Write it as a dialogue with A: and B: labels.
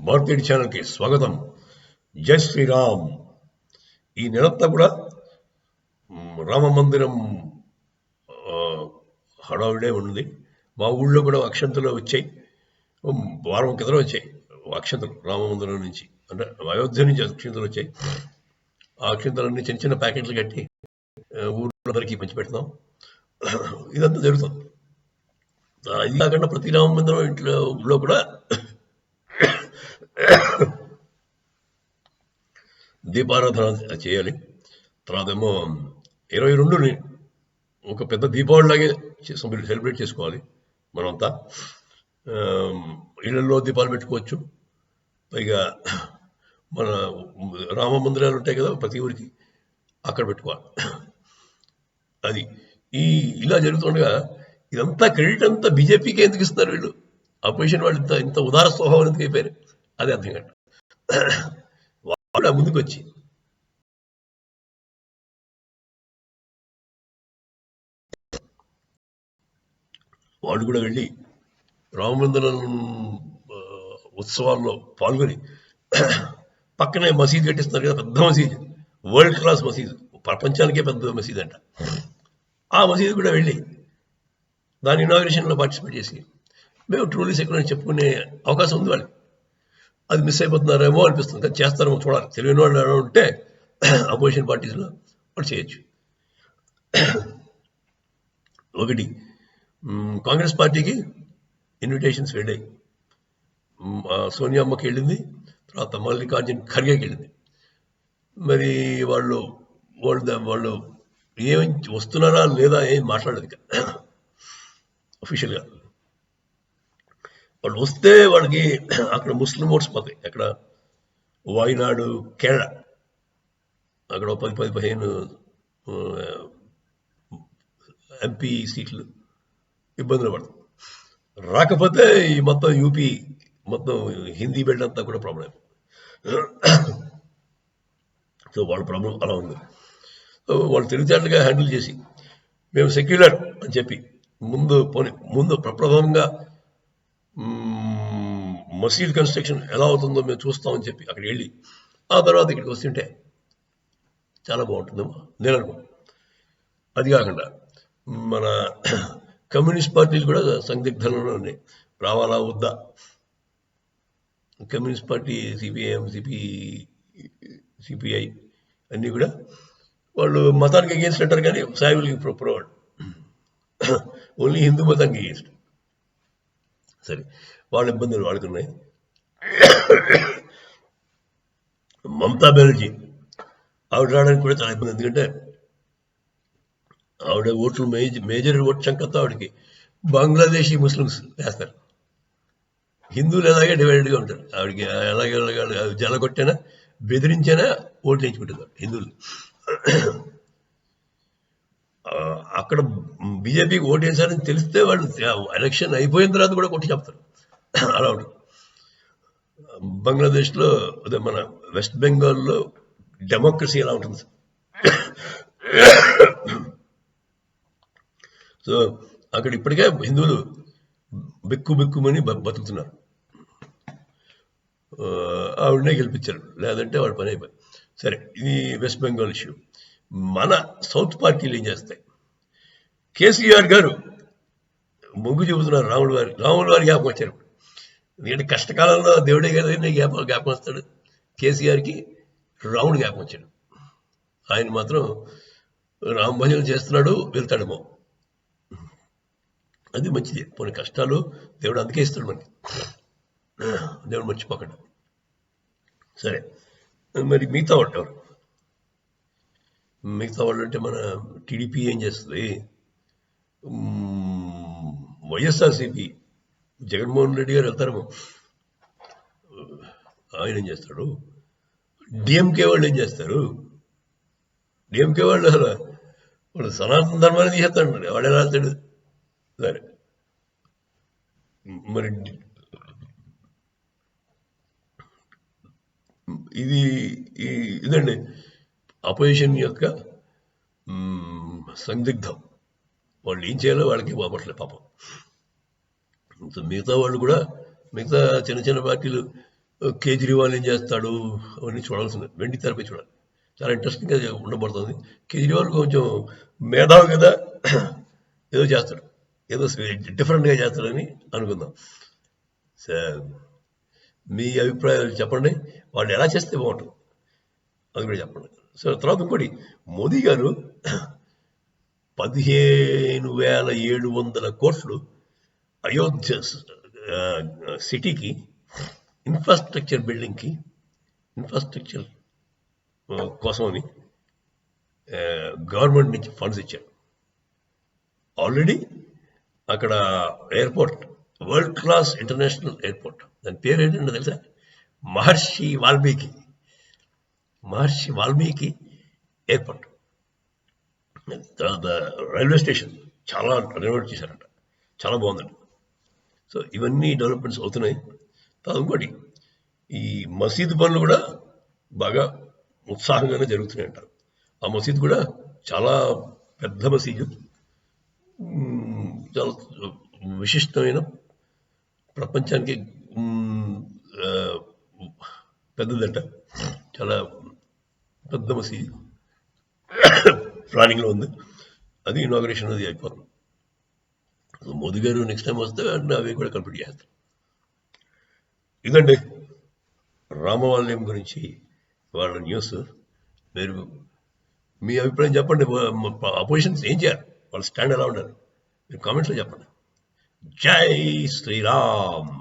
A: Market ఛానల్కి స్వాగతం. జై శ్రీరామ్. ఈ నెలంతా కూడా రామ మందిరం హడావిడే ఉంది. మా ఊళ్ళో కూడా అక్షంతలు వచ్చాయి, వారం క్రితం వచ్చాయి అక్షంతలు రామ మందిరం నుంచి, అంటే అయోధ్య నుంచి అక్షంతలు వచ్చాయి. ఆ అక్షంతలన్నీ చిన్న చిన్న ప్యాకెట్లు కట్టి ఊళ్ళో అందరికీ పంచిపెడతాం. ఇదంతా జరుగుతుంది. ఇది కాకుండా ప్రతి రామ మందిరం ఇంట్లో కూడా దీపారాధన చేయాలి. తర్వాత ఏమో 22ని ఒక పెద్ద దీపావళిలాగే సెలబ్రేట్ చేసుకోవాలి. మనమంతా ఇళ్లలో దీపాలు పెట్టుకోవచ్చు. పైగా మన రామ మందిరాలు ఉంటాయి కదా ప్రతి ఊరికి, అక్కడ పెట్టుకోవాలి. అది ఇలా జరుగుతుండగా ఇదంతా క్రెడిట్ అంతా బీజేపీకి ఎందుకు ఇస్తున్నారు వీళ్ళు? అపోజిషన్ వాళ్ళు ఇంత ఉదార స్వభావం ఎందుకు అయిపోయారు? అదే అర్థం కాదు. వాళ్ళు ముందుకు వచ్చి వాళ్ళు కూడా వెళ్ళి రామమందిరం ఉత్సవాల్లో పాల్గొని పక్కనే మసీదు కట్టిస్తున్నారు కదా, పెద్ద మసీదు, వరల్డ్ క్లాస్ మసీదు, ప్రపంచానికే పెద్ద మసీదు అంట. ఆ మసీదు కూడా వెళ్ళి దాని ఇనాగ్రేషన్లో పార్టిసిపేట్ చేసి మేము ట్రూలీ సెక్యులర్ అని చెప్పుకునే అవకాశం ఉంది వాళ్ళకి. అది మిస్ అయిపోతున్నారేమో అనిపిస్తుంది, కానీ చేస్తారేమో చూడాలి. తెలియని వాళ్ళు ఉంటే అపోజిషన్ పార్టీస్లో వాళ్ళు చేయొచ్చు. ఒకటి, కాంగ్రెస్ పార్టీకి ఇన్విటేషన్స్ వెళ్ళాయి. సోనియా అమ్మకి వెళ్ళింది, తర్వాత మల్లికార్జున్ ఖర్గేకి వెళ్ళింది. మరి వాళ్ళు ఏం వస్తున్నారా లేదా ఏం మాట్లాడలేదు అఫీషియల్గా. వాళ్ళు వస్తే వాళ్ళకి అక్కడ ముస్లిం ఓట్స్ పోతాయి. అక్కడ వాయనాడు, కేరళ, అక్కడ 10-15 ఎంపీ సీట్లు ఇబ్బందులు పడతాయి. రాకపోతే ఈ మొత్తం యూపీ, మొత్తం హిందీ బెల్ట్ అంతా కూడా ప్రాబ్లం. సో వాళ్ళ ప్రాబ్లం అలా ఉంది. వాళ్ళు తెలివితేటలుగా హ్యాండిల్ చేసి మేము సెక్యులర్ అని చెప్పి ముందు ప్రప్రథమంగా మసీద్ కన్స్ట్రక్షన్ ఎలా అవుతుందో మేము చూస్తామని చెప్పి అక్కడికి వెళ్ళి ఆ తర్వాత ఇక్కడికి వస్తుంటే చాలా బాగుంటుందేమో నేను అనుకుంటున్నాను. అది కాకుండా మన కమ్యూనిస్ట్ పార్టీలు కూడా సందిగ్ధంలో ఉన్నాయి, రావాలా వద్దా. కమ్యూనిస్ట్ పార్టీ, సిపిఐఎం, సిపిఐ అన్నీ కూడా వాళ్ళు మతానికి అగేన్స్ట్ అంటారు, కానీ సాయిబులకి ప్రొవైడ్ ఓన్లీ హిందూ మతానికి అగేన్స్ట్. సరే, వాళ్ళ ఇబ్బందులు వాళ్ళకున్నాయి. మమతా బెనర్జీ ఆవిడ రావడానికి కూడా చాలా ఇబ్బంది. ఎందుకంటే ఆవిడ ఓట్లు మేజర్ ఓట్ చంకతో ఆవిడకి బంగ్లాదేశీ ముస్లిమ్స్ వేస్తారు. హిందువులు ఎలాగే డివైడెడ్గా ఉంటారు. ఆవిడకి ఎలాగే జలగొట్టైనా బెదిరించైనా ఓట్లు వేయించుకుంటున్నారు హిందువులు. అక్కడ బీజేపీకి ఓటు వేశారని తెలిస్తే వాళ్ళు ఎలక్షన్ అయిపోయిన తర్వాత కూడా కొట్టి చెప్తారు. అలా ఉంటుంది. బంగ్లాదేశ్లో, అదే మన వెస్ట్ బెంగాల్లో డెమోక్రసీ ఎలా ఉంటుంది. సో అక్కడ ఇప్పటికే హిందువులు బిక్కుమని బతుకుతున్నారు. ఆవిడనే గెలిపించారు, లేదంటే వాడు పని అయిపోయి. సరే, ఇది వెస్ట్ బెంగాల్ ఇష్యూ. మన సౌత్ పార్టీలు ఏం చేస్తాయి? కేసీఆర్ గారు మొగ్గు చూపుతున్నారు రాముల వారి జ్ఞాపకం వచ్చారు. ఎందుకంటే కష్టకాలంలో దేవుడే కదా జ్ఞాపకం వస్తాడు. కేసీఆర్కి రాముడు జ్ఞాపకం వచ్చాడు. ఆయన మాత్రం రామ భజన చేస్తున్నాడు, వెళ్తాడేమో. అది మంచిది. కొన్ని కష్టాలు దేవుడు అందుకే ఇస్తాడు మనకి, దేవుడు మర్చిపోకుండా. సరే, మరి మిగతా వాళ్ళు అంటే మన టీడీపీ ఏం చేస్తుంది? వైఎస్ఆర్సీపీ జగన్మోహన్ రెడ్డి గారు వెళ్తారేమో, ఆయన ఏం చేస్తాడు? డిఎంకే వాళ్ళు ఏం చేస్తారు? డిఎంకే వాళ్ళు సనాతన ధర్మాన్ని తీసేస్తాడు, వాడు ఎలా వెళ్తాడు? సరే, మరి ఇదండి అపోజిషన్ యొక్క సందిగ్ధం. వాళ్ళు ఏం చేయాలో వాళ్ళకి బాపట్లే పాపం. మిగతా వాళ్ళు కూడా, మిగతా చిన్న చిన్న పార్టీలు కేజ్రీవాల్ ఏం చేస్తాడు అవన్నీ చూడాల్సింది, వెండి తెరపై చూడాలి. చాలా ఇంట్రెస్టింగ్గా ఉండబడుతుంది. కేజ్రీవాల్ కొంచెం మేధావి కదా, ఏదో చేస్తాడు, ఏదో డిఫరెంట్గా చేస్తాడని అనుకుందాం. సార్ మీ అభిప్రాయాలు చెప్పండి, వాళ్ళు ఎలా చేస్తే బాగుంటుంది అది కూడా చెప్పండి. సో తర్వాత ఇంకోటి, మోదీ గారు 15,700 కోట్లు అయోధ్య సిటీకి ఇన్ఫ్రాస్ట్రక్చర్ బిల్డింగ్కి ఇన్ఫ్రాస్ట్రక్చర్ కోసమని గవర్నమెంట్ నుంచి ఫండ్స్ ఇచ్చారు. ఆల్రెడీ అక్కడ airport, world class international airport, దాని పేరు ఏంటంటే తెలుసా? మహర్షి వాల్మీకి ఎయిర్పోర్ట్. తర్వాత రైల్వే స్టేషన్ చాలా రెనోవేట్ చేశారంట, చాలా బాగుందండి. సో ఇవన్నీ డెవలప్మెంట్స్ అవుతున్నాయి. తర్వాత ఇంకోటి, ఈ మసీదు పనులు కూడా బాగా ఉత్సాహంగానే జరుగుతున్నాయి అంటారు. ఆ మసీదు కూడా చాలా పెద్ద మసీదు, చాలా విశిష్టమైన, ప్రపంచానికి పెద్దదంట, చాలా పెద్ద మసీదు ప్లానింగ్లో ఉంది. అది ఇనాగ్రేషన్ అది అయిపోతుంది. మోదీ గారు నెక్స్ట్ టైం వస్తే అవి కూడా కంప్లీట్ చేస్తారు. ఇదండి రామవాల్యం గురించి వాళ్ళ న్యూస్. మీరు మీ అభిప్రాయం చెప్పండి. అపోజిషన్స్ ఏం చేయాలి, వాళ్ళ స్టాండ్ ఎలా ఉండాలి, మీరు కామెంట్స్లో చెప్పండి. జై శ్రీరామ్.